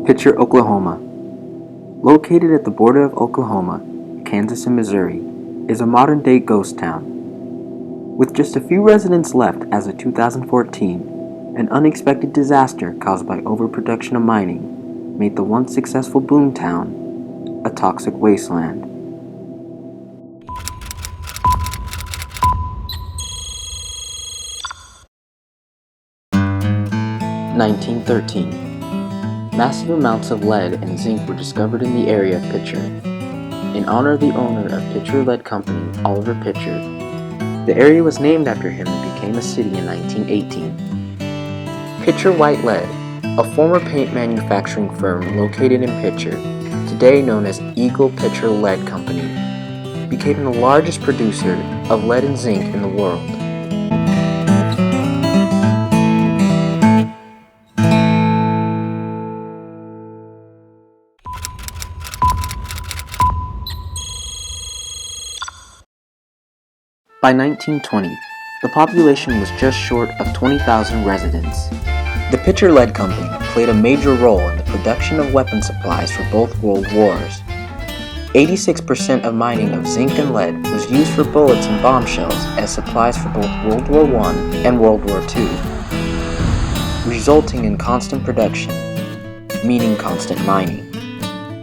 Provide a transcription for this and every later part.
Picher, Oklahoma. Located at the border of Oklahoma, Kansas, and Missouri, is a modern-day ghost town. With just a few residents left as of 2014, an unexpected disaster caused by overproduction of mining made the once successful boom town a toxic wasteland. (1913) Massive amounts of lead and zinc were discovered in the area of Picher. In honor of the owner of Picher Lead Company, Oliver Picher, the area was named after him and became a city in 1918. Picher White Lead, a former paint manufacturing firm located in Picher, today known as Eagle Picher Lead Company, became the largest producer of lead and zinc in the world. By 1920, the population was just short of 20,000 residents. The Picher Lead Company played a major role in the production of weapon supplies for both world wars. 86% of mining of zinc and lead was used for bullets and bomb shells as supplies for both World War I and World War II, resulting in constant production, meaning constant mining.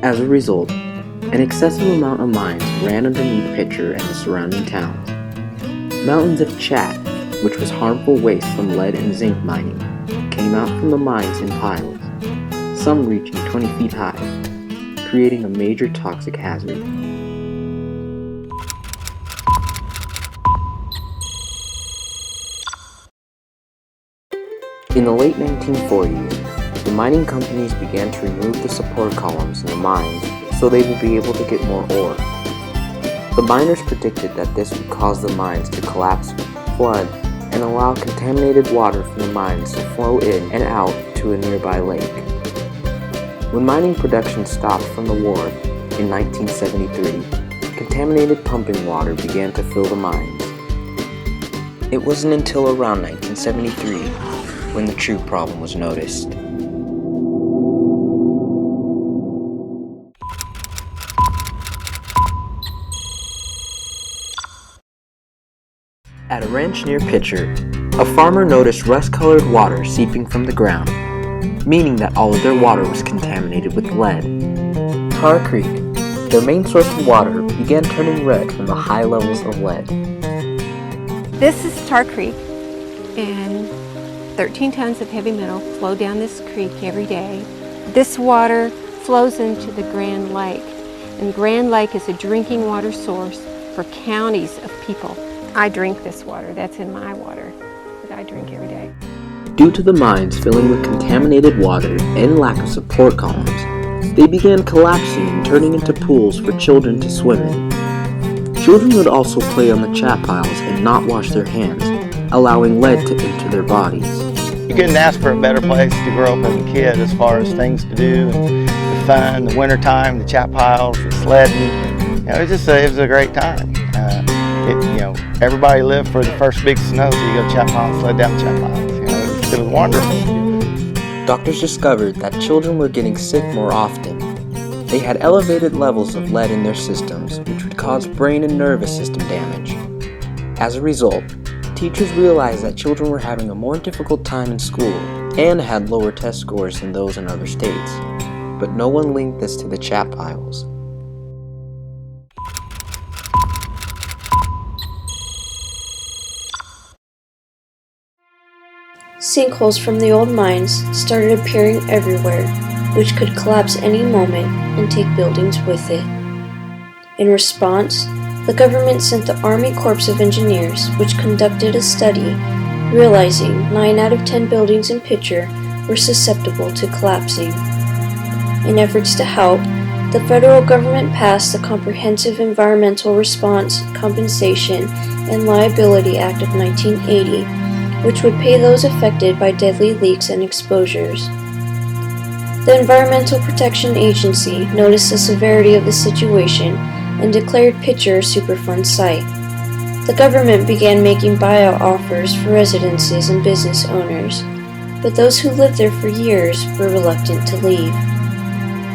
As a result, an excessive amount of mines ran underneath Picher and the surrounding towns. Mountains of chaff, which was harmful waste from lead and zinc mining, came out from the mines in piles, some reaching 20 feet high, creating a major toxic hazard. In the late 1940s, the mining companies began to remove the support columns in the mines so they would be able to get more ore. The miners predicted that this would cause the mines to collapse, flood, and allow contaminated water from the mines to flow in and out to a nearby lake. When mining production stopped from the war in 1973, contaminated pumping water began to fill the mines. It wasn't until around 1973 when the true problem was noticed. At a ranch near Picher, a farmer noticed rust-colored water seeping from the ground, meaning that all of their water was contaminated with lead. Tar Creek, their main source of water, began turning red from the high levels of lead. This is Tar Creek, and 13 tons of heavy metal flow down this creek every day. This water flows into the Grand Lake, and Grand Lake is a drinking water source for counties of people. I drink this water. That's in my water that I drink every day. Due to the mines filling with contaminated water and lack of support columns, they began collapsing and turning into pools for children to swim in. Children would also play on the chat piles and not wash their hands, allowing lead to enter their bodies. You couldn't ask for a better place to grow up as a kid as far as things to do, and the fun, the wintertime, the chat piles, the sledding. It was a great time. Everybody lived for the first big snow, so you go chat pile and sled down the chat piles. It was wonderful. Doctors discovered that children were getting sick more often. They had elevated levels of lead in their systems, which would cause brain and nervous system damage. As a result, teachers realized that children were having a more difficult time in school and had lower test scores than those in other states, but no one linked this to the chat piles. Sinkholes from the old mines started appearing everywhere, which could collapse any moment and take buildings with it. In response, the government sent the Army Corps of Engineers, which conducted a study, realizing 9 out of 10 buildings in Picher were susceptible to collapsing. In efforts to help, the federal government passed the Comprehensive Environmental Response, Compensation, and Liability Act of 1980, which would pay those affected by deadly leaks and exposures. The Environmental Protection Agency noticed the severity of the situation and declared Picher a Superfund site. The government began making buyout offers for residences and business owners, but those who lived there for years were reluctant to leave.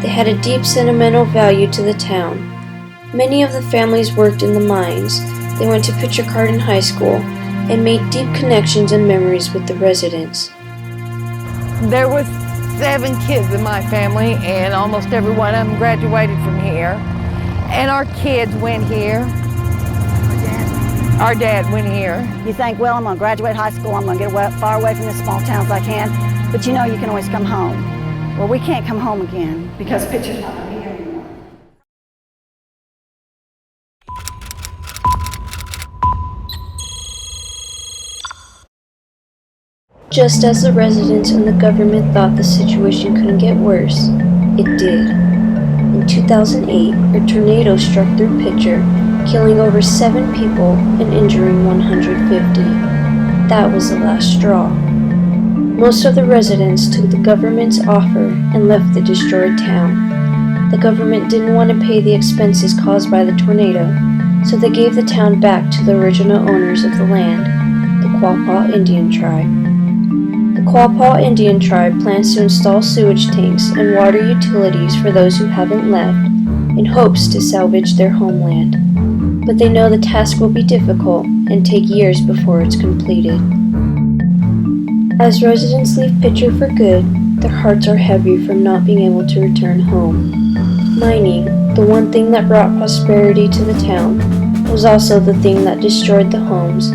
They had a deep sentimental value to the town. Many of the families worked in the mines. They went to Picher High School and made deep connections and memories with the residents. There was 7 kids in my family, and almost every one of them graduated from here. And our kids went here. Our dad went here. You think, well, I'm going to graduate high school, I'm going to get far away from this small town as I can, but you know you can always come home. Well, we can't come home again because Picher's not going to be here anymore. Just as the residents and the government thought the situation couldn't get worse, it did. In 2008, a tornado struck through Picher, killing over 7 people and injuring 150. That was the last straw. Most of the residents took the government's offer and left the destroyed town. The government didn't want to pay the expenses caused by the tornado, so they gave the town back to the original owners of the land, the Quapaw Indian tribe. The Quapaw Indian tribe plans to install sewage tanks and water utilities for those who haven't left, in hopes to salvage their homeland. But they know the task will be difficult and take years before it's completed. As residents leave Picher for good, their hearts are heavy from not being able to return home. Mining, the one thing that brought prosperity to the town, was also the thing that destroyed the homes